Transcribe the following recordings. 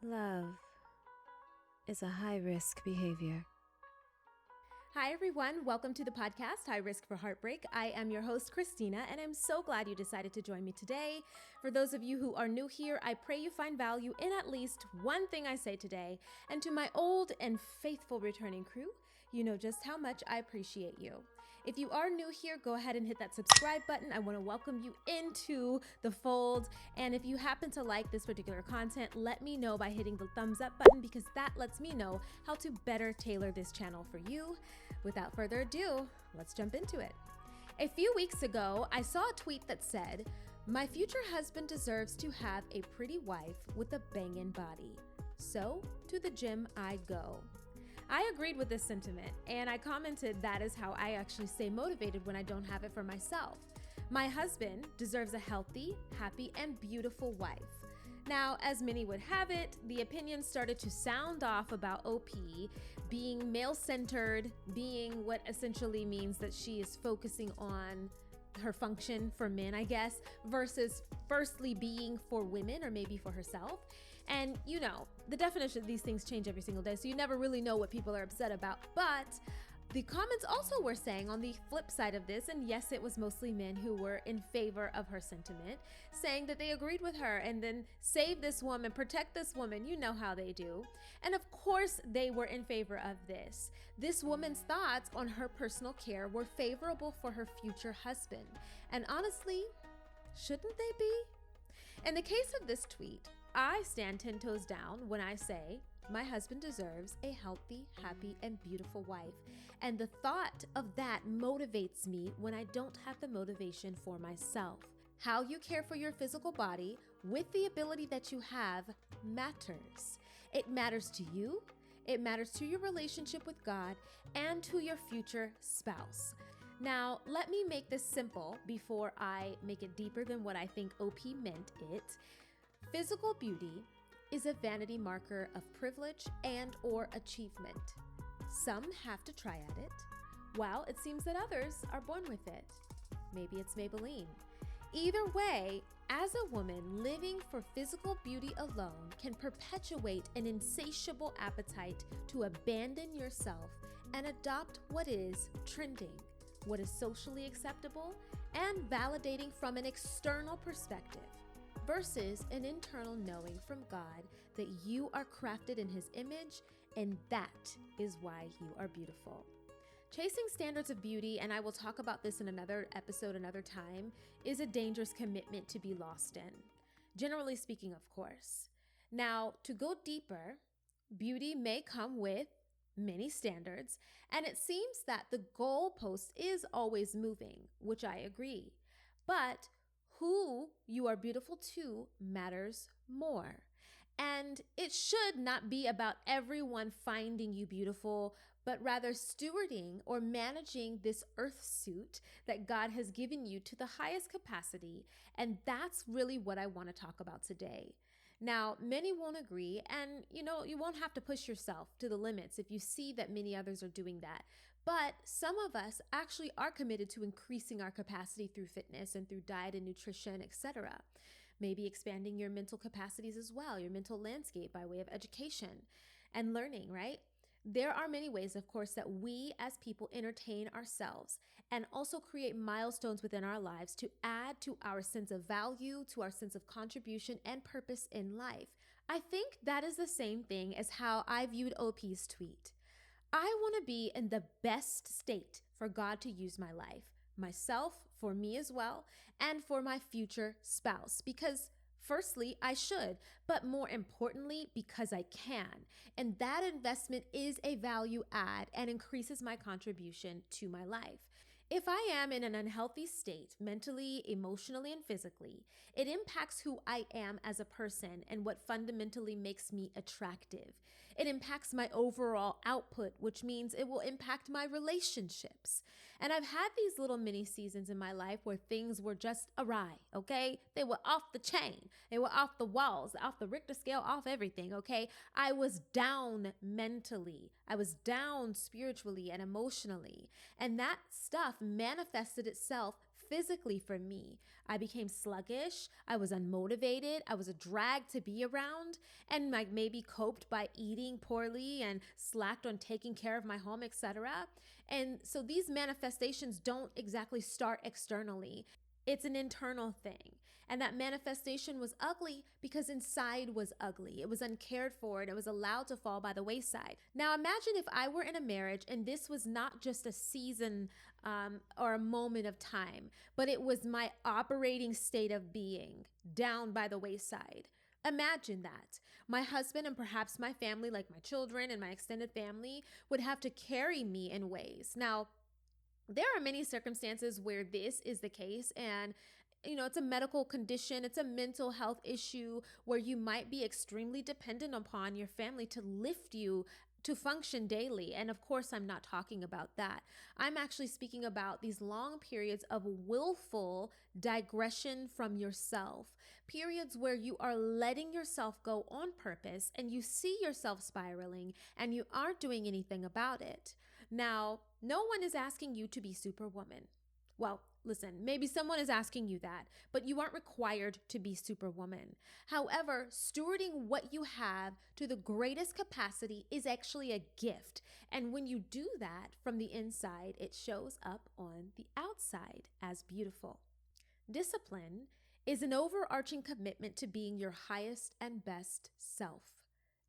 Love is a high-risk behavior. Hi, everyone. Welcome to the podcast, High Risk for Heartbreak. I am your host, Christina, and I'm so glad you decided to join me today. For those of you who are new here, I pray you find value in at least one thing I say today. And to my old and faithful returning crew, you know just how much I appreciate you. If you are new here, go ahead and hit that subscribe button. I want to welcome you into the fold. And if you happen to like this particular content, let me know by hitting the thumbs up button because that lets me know how to better tailor this channel for you. Without further ado, let's jump into it. A few weeks ago, I saw a tweet that said, "My future husband deserves to have a pretty wife with a bangin' body. So, to the gym I go." I agreed with this sentiment, and I commented that is how I actually stay motivated when I don't have it for myself. My husband deserves a healthy, happy, and beautiful wife. Now, as many would have it, the opinions started to sound off about OP being male-centered, being what essentially means that she is focusing on her function for men, I guess, versus firstly being for women or maybe for herself. And you know, the definition of these things change every single day, so you never really know what people are upset about. But the comments also were saying on the flip side of this, and yes, it was mostly men who were in favor of her sentiment, saying that they agreed with her and then save this woman, protect this woman, you know how they do. And of course, they were in favor of this. This woman's thoughts on her personal care were favorable for her future husband. And honestly, shouldn't they be? In the case of this tweet, I stand 10 toes down when I say my husband deserves a healthy, happy, and beautiful wife. And the thought of that motivates me when I don't have the motivation for myself. How you care for your physical body with the ability that you have matters. It matters to you, it matters to your relationship with God, and to your future spouse. Now, let me make this simple before I make it deeper than what I think OP meant it. Physical beauty is a vanity marker of privilege and or achievement. Some have to try at it, while it seems that others are born with it. Maybe it's Maybelline. Either way, as a woman, living for physical beauty alone can perpetuate an insatiable appetite to abandon yourself and adopt what is trending, what is socially acceptable, and validating from an external perspective, versus an internal knowing from God that you are crafted in His image, and that is why you are beautiful. Chasing standards of beauty, and I will talk about this in another episode another time, is a dangerous commitment to be lost in. Generally speaking, of course. Now, to go deeper, beauty may come with many standards, and it seems that the goalpost is always moving, which I agree. But who you are beautiful to matters more. And it should not be about everyone finding you beautiful, but rather stewarding or managing this earth suit that God has given you to the highest capacity. And that's really what I want to talk about today. Now, many won't agree, and you won't have to push yourself to the limits if you see that many others are doing that. But some of us actually are committed to increasing our capacity through fitness and through diet and nutrition, etc. Maybe expanding your mental capacities as well, your mental landscape by way of education and learning, right? There are many ways, of course, that we as people entertain ourselves and also create milestones within our lives to add to our sense of value, to our sense of contribution and purpose in life. I think that is the same thing as how I viewed OP's tweet. I want to be in the best state for God to use my life, myself, for me as well, and for my future spouse. Because firstly, I should, but more importantly, because I can. And that investment is a value add and increases my contribution to my life. If I am in an unhealthy state, mentally, emotionally, and physically, it impacts who I am as a person and what fundamentally makes me attractive. It impacts my overall output, which means it will impact my relationships. And I've had these little mini seasons in my life where things were just awry, okay? They were off the chain. They were off the walls, off the Richter scale, off everything, okay? I was down mentally. I was down spiritually and emotionally. And that stuff manifested itself physically for me. I became sluggish. I was unmotivated. I was a drag to be around, and like maybe coped by eating poorly and slacked on taking care of my home, etc. And so these manifestations don't exactly start externally. It's an internal thing. And that manifestation was ugly because inside was ugly. It was uncared for and it was allowed to fall by the wayside. Now, imagine if I were in a marriage and this was not just a season or a moment of time, but it was my operating state of being down by the wayside. Imagine that. My husband and perhaps my family, like my children and my extended family, would have to carry me in ways. Now, there are many circumstances where this is the case, and it's a medical condition, it's a mental health issue where you might be extremely dependent upon your family to lift you to function daily. And of course, I'm not talking about that. I'm actually speaking about these long periods of willful digression from yourself, periods where you are letting yourself go on purpose and you see yourself spiraling and you aren't doing anything about it. Now, no one is asking you to be Superwoman. Well, listen, maybe someone is asking you that, but you aren't required to be Superwoman. However, stewarding what you have to the greatest capacity is actually a gift. And when you do that from the inside, it shows up on the outside as beautiful. Discipline is an overarching commitment to being your highest and best self.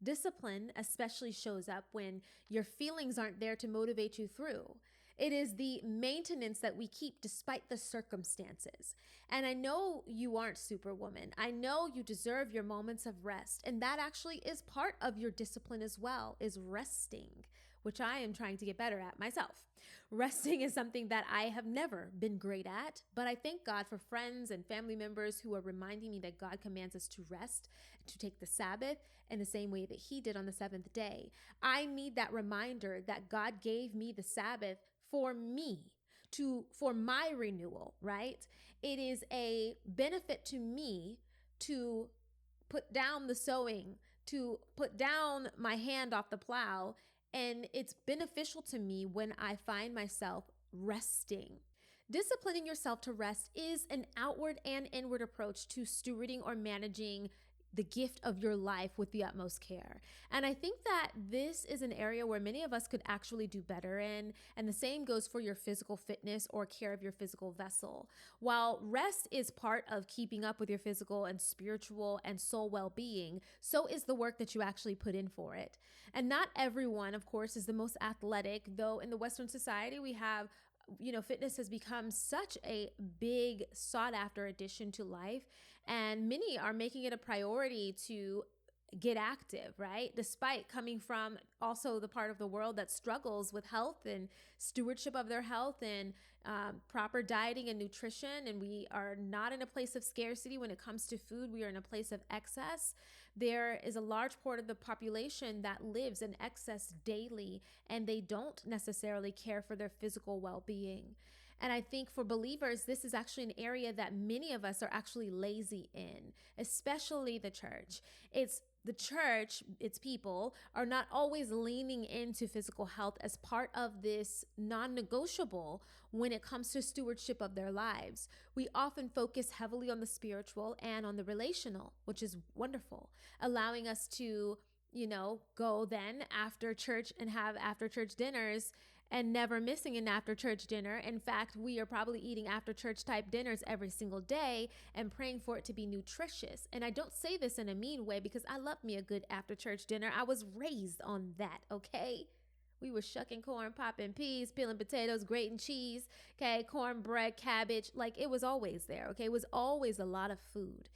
Discipline especially shows up when your feelings aren't there to motivate you through. It is the maintenance that we keep despite the circumstances. And I know you aren't Superwoman. I know you deserve your moments of rest. And that actually is part of your discipline as well, is resting, which I am trying to get better at myself. Resting is something that I have never been great at, but I thank God for friends and family members who are reminding me that God commands us to rest, to take the Sabbath in the same way that He did on the seventh day. I need that reminder that God gave me the Sabbath for me, for my renewal, right? It is a benefit to me to put down the sowing, to put down my hand off the plow. And it's beneficial to me when I find myself resting. Disciplining yourself to rest is an outward and inward approach to stewarding or managing the gift of your life with the utmost care. And I think that this is an area where many of us could actually do better in. And the same goes for your physical fitness or care of your physical vessel. While rest is part of keeping up with your physical and spiritual and soul well-being, so is the work that you actually put in for it. And not everyone, of course, is the most athletic, though in the Western society we have fitness has become such a big sought after addition to life. And many are making it a priority to get active, right? Despite coming from also the part of the world that struggles with health and stewardship of their health and proper dieting and nutrition. And we are not in a place of scarcity when it comes to food. We are in a place of excess. There is a large part of the population that lives in excess daily, and they don't necessarily care for their physical well-being. And I think for believers, this is actually an area that many of us are actually lazy in, especially the church. The church, its people, are not always leaning into physical health as part of this non-negotiable when it comes to stewardship of their lives. We often focus heavily on the spiritual and on the relational, which is wonderful, allowing us to, go then after church and have after church dinners and never missing an after church dinner. In fact, we are probably eating after church type dinners every single day and praying for it to be nutritious. And I don't say this in a mean way because I love me a good after church dinner. I was raised on that, okay? We were shucking corn, popping peas, peeling potatoes, grating cheese, okay, cornbread, cabbage, like it was always there, okay? It was always a lot of food.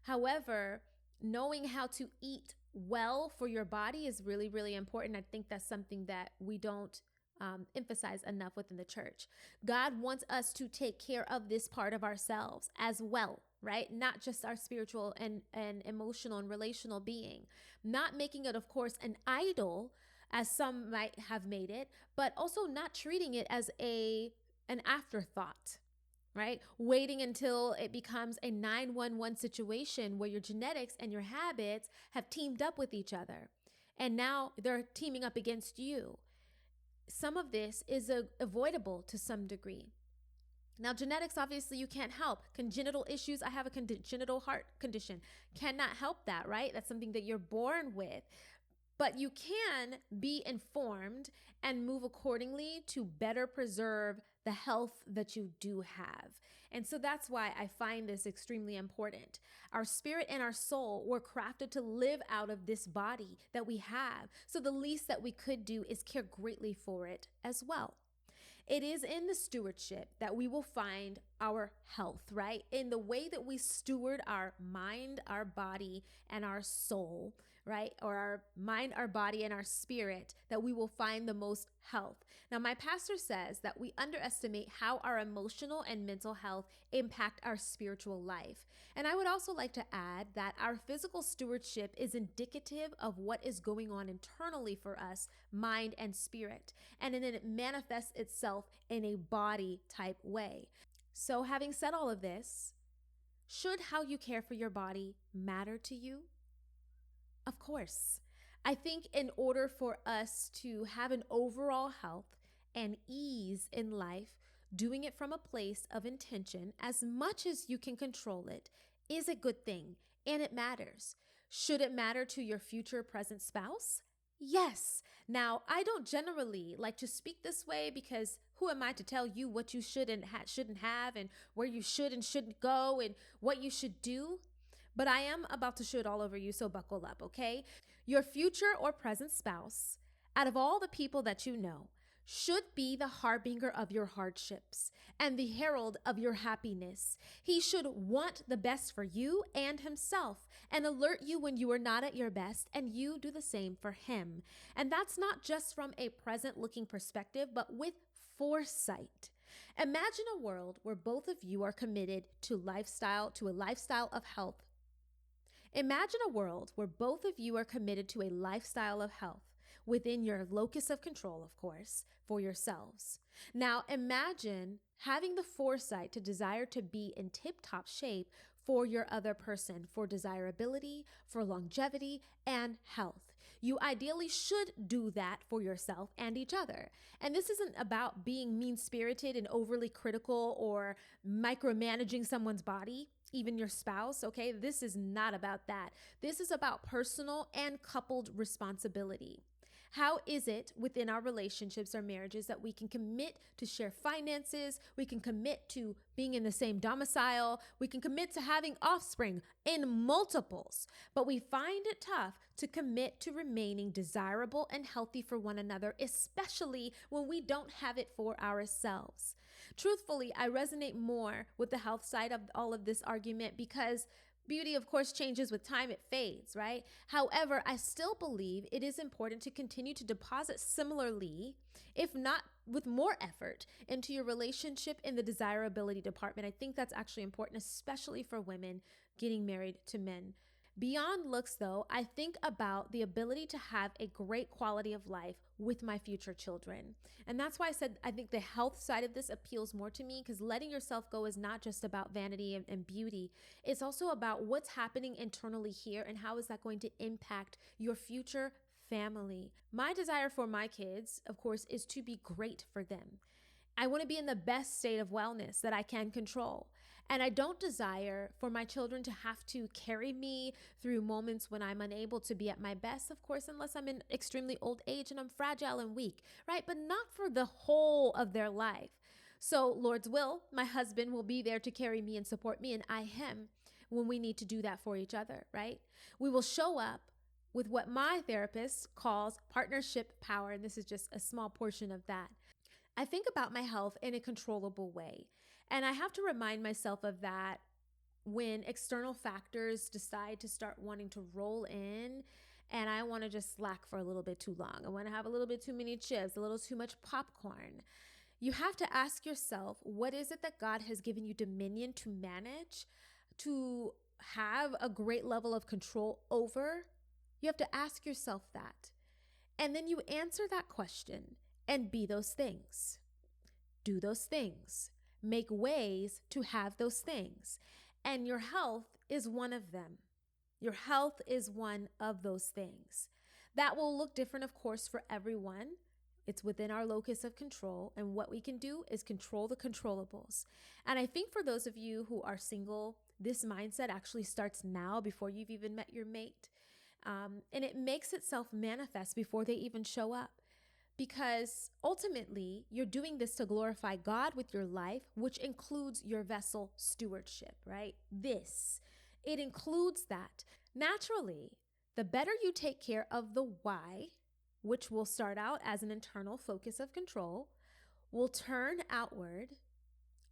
However, knowing how to eat well for your body is really, really important. I think that's something that we don't emphasize enough within the church. God wants us to take care of this part of ourselves as well, right? Not just our spiritual and emotional and relational being, not making it, of course, an idol as some might have made it, but also not treating it as an afterthought, right? Waiting until it becomes a 911 situation where your genetics and your habits have teamed up with each other. And now they're teaming up against you. Some of this is avoidable to some degree. Now, genetics, obviously, you can't help. Congenital issues, I have a congenital heart condition. Cannot help that, right? That's something that you're born with. But you can be informed and move accordingly to better preserve the health that you do have. And so that's why I find this extremely important. Our spirit and our soul were crafted to live out of this body that we have. So the least that we could do is care greatly for it as well. It is in the stewardship that we will find our health, right? In the way that we steward our mind, our body, and our soul, right? Or our mind, our body, and our spirit, that we will find the most health. Now, my pastor says that we underestimate how our emotional and mental health impact our spiritual life. And I would also like to add that our physical stewardship is indicative of what is going on internally for us, mind and spirit. And then it manifests itself in a body type way. So, having said all of this, should how you care for your body matter to you? Of course. I think in order for us to have an overall health and ease in life, doing it from a place of intention, as much as you can control it, is a good thing, and it matters. Should it matter to your future present spouse? Yes. Now, I don't generally like to speak this way because who am I to tell you what you should and shouldn't have, and where you should and shouldn't go, and what you should do? But I am about to should all over you, so buckle up, okay? Your future or present spouse, out of all the people that you know, should be the harbinger of your hardships and the herald of your happiness. He should want the best for you and himself and alert you when you are not at your best, and you do the same for him. And that's not just from a present looking perspective, but with foresight. Imagine a world where both of you are committed to a lifestyle of health. Imagine a world where both of you are committed to a lifestyle of health within your locus of control, of course, for yourselves. Now, imagine having the foresight to desire to be in tip-top shape for your other person, for desirability, for longevity, and health. You ideally should do that for yourself and each other. And this isn't about being mean-spirited and overly critical or micromanaging someone's body, even your spouse, okay? This is not about that. This is about personal and coupled responsibility. How is it within our relationships or marriages that we can commit to share finances, we can commit to being in the same domicile, we can commit to having offspring in multiples, but we find it tough to commit to remaining desirable and healthy for one another, especially when we don't have it for ourselves? Truthfully, I resonate more with the health side of all of this argument because beauty, of course, changes with time, it fades, right? However, I still believe it is important to continue to deposit similarly, if not with more effort, into your relationship in the desirability department. I think that's actually important, especially for women getting married to men. Beyond looks, though, I think about the ability to have a great quality of life with my future children. And that's why I said I think the health side of this appeals more to me, because letting yourself go is not just about vanity and beauty. It's also about what's happening internally here and how is that going to impact your future family. My desire for my kids, of course, is to be great for them. I want to be in the best state of wellness that I can control. And I don't desire for my children to have to carry me through moments when I'm unable to be at my best, of course, unless I'm in extremely old age and I'm fragile and weak, right? But not for the whole of their life. So, Lord's will, my husband will be there to carry me and support me, and I him when we need to do that for each other, right? We will show up with what my therapist calls partnership power, and this is just a small portion of that. I think about my health in a controllable way. And I have to remind myself of that when external factors decide to start wanting to roll in and I want to just slack for a little bit too long. I want to have a little bit too many chips, a little too much popcorn. You have to ask yourself, what is it that God has given you dominion to manage, to have a great level of control over? You have to ask yourself that. And then you answer that question and be those things. Do those things. Make ways to have those things. And your health is one of them. Your health is one of those things. That will look different, of course, for everyone. It's within our locus of control. And what we can do is control the controllables. And I think for those of you who are single, this mindset actually starts now before you've even met your mate. And it makes itself manifest before they even show up. Because ultimately, you're doing this to glorify God with your life, which includes your vessel stewardship, right? It includes that. Naturally, the better you take care of the why, which will start out as an internal focus of control, will turn outward,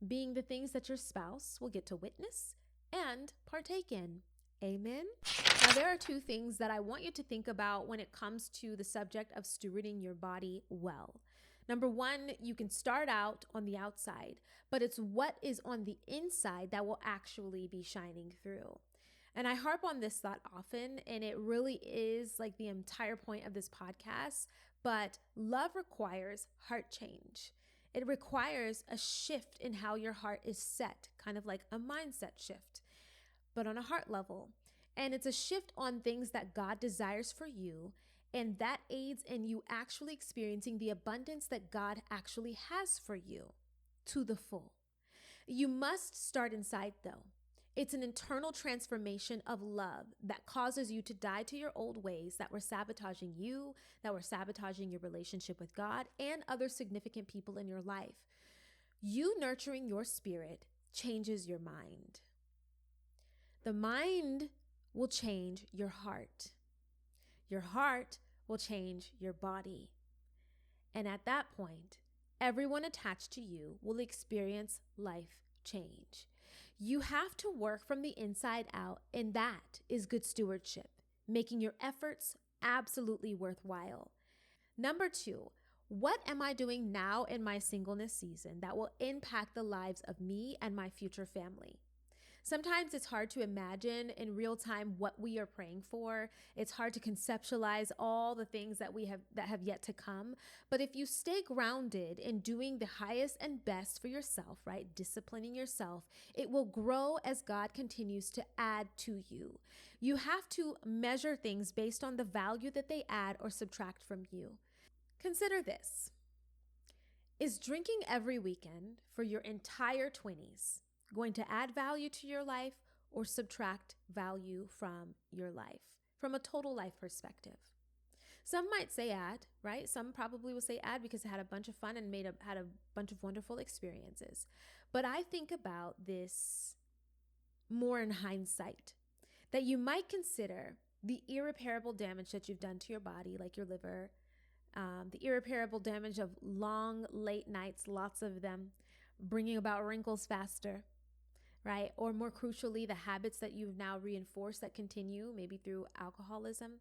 being the things that your spouse will get to witness and partake in. Amen. Now, there are two things that I want you to think about when it comes to the subject of stewarding your body well. Number one, you can start out on the outside, but it's what is on the inside that will actually be shining through. And I harp on this thought often, and it really is like the entire point of this podcast, but love requires heart change. It requires a shift in how your heart is set, kind of like a mindset shift, but on a heart level. And it's a shift on things that God desires for you, and that aids in you actually experiencing the abundance that God actually has for you to the full. You must start inside though. It's an internal transformation of love that causes you to die to your old ways that were sabotaging you, that were sabotaging your relationship with God and other significant people in your life. You nurturing your spirit changes your mind. The mind will change your heart. Your heart will change your body. And at that point, everyone attached to you will experience life change. You have to work from the inside out, and that is good stewardship, making your efforts absolutely worthwhile. Number two, what am I doing now in my singleness season that will impact the lives of me and my future family? Sometimes it's hard to imagine in real time what we are praying for. It's hard to conceptualize all the things that have yet to come. But if you stay grounded in doing the highest and best for yourself, right? Disciplining yourself, it will grow as God continues to add to you. You have to measure things based on the value that they add or subtract from you. Consider this. Is drinking every weekend for your entire 20s going to add value to your life or subtract value from your life, from a total life perspective? Some might say add, right? Some probably will say add because they had a bunch of fun and had a bunch of wonderful experiences. But I think about this more in hindsight, that you might consider the irreparable damage that you've done to your body, like your liver, the irreparable damage of long, late nights, lots of them, bringing about wrinkles faster, right? Or more crucially, the habits that you've now reinforced that continue, maybe through alcoholism,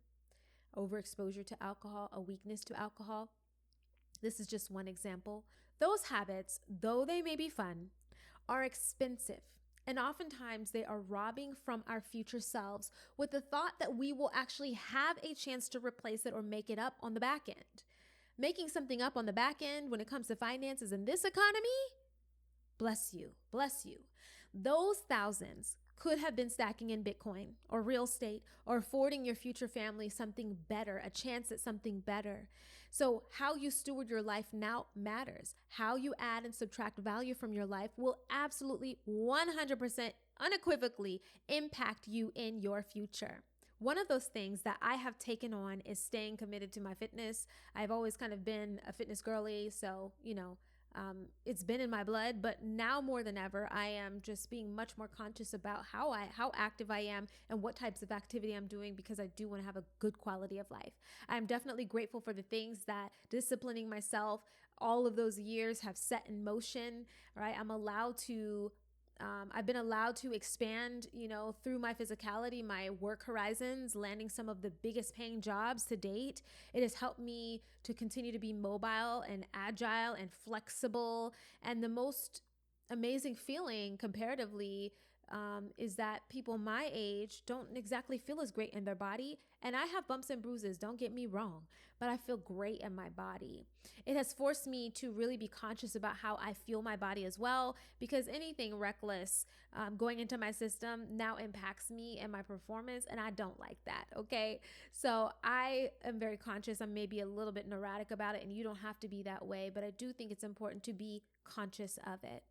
overexposure to alcohol, a weakness to alcohol. This is just one example. Those habits, though they may be fun, are expensive. And oftentimes they are robbing from our future selves with the thought that we will actually have a chance to replace it or make it up on the back end. Making something up on the back end when it comes to finances in this economy, bless you, bless you. Those thousands could have been stacking in Bitcoin or real estate or affording your future family something better, a chance at something better. So how you steward your life now matters. How you add and subtract value from your life will absolutely 100% unequivocally impact you in your future. One of those things that I have taken on is staying committed to my fitness. I've always kind of been a fitness girly, so, it's been in my blood, but now more than ever, I am just being much more conscious about how active I am and what types of activity I'm doing, because I do want to have a good quality of life. I'm definitely grateful for the things that disciplining myself all of those years have set in motion, right? I've been allowed to expand, through my physicality, my work horizons, landing some of the biggest paying jobs to date. It has helped me to continue to be mobile and agile and flexible. And the most amazing feeling comparatively is that people my age don't exactly feel as great in their body. And I have bumps and bruises, don't get me wrong, but I feel great in my body. It has forced me to really be conscious about how I feel my body as well, because anything reckless going into my system now impacts me and my performance, and I don't like that, okay? So I am very conscious. I'm maybe a little bit neurotic about it, and you don't have to be that way, but I do think it's important to be conscious of it.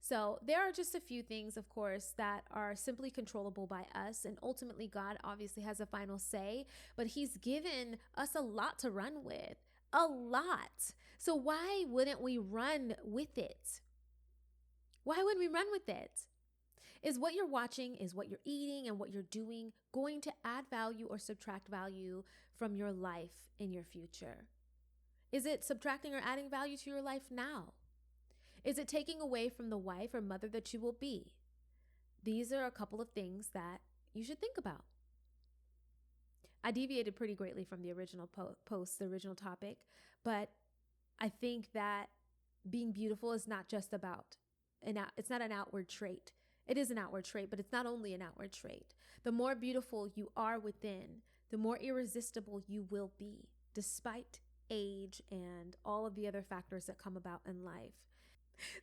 So there are just a few things, of course, that are simply controllable by us. And ultimately, God obviously has a final say, but he's given us a lot to run with, a lot. So why wouldn't we run with it? Why wouldn't we run with it? Is what you're watching, is what you're eating, and what you're doing going to add value or subtract value from your life in your future? Is it subtracting or adding value to your life now? Is it taking away from the wife or mother that you will be? These are a couple of things that you should think about. I deviated pretty greatly from the original post, the original topic, but I think that being beautiful is not just about, it's not an outward trait. It is an outward trait, but it's not only an outward trait. The more beautiful you are within, the more irresistible you will be, despite age and all of the other factors that come about in life.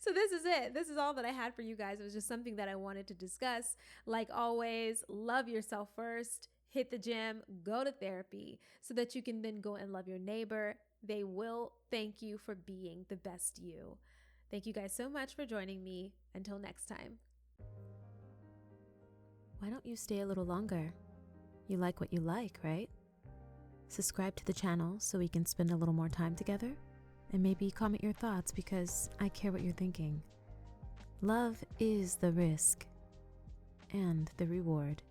So this is it. This is all that I had for you guys. It was just something that I wanted to discuss. Like always, love yourself first, hit the gym, go to therapy so that you can then go and love your neighbor. They will thank you for being the best you. Thank you guys so much for joining me. Until next time. Why don't you stay a little longer? You like what you like, right? Subscribe to the channel so we can spend a little more time together. And maybe comment your thoughts because I care what you're thinking. Love is the risk and the reward.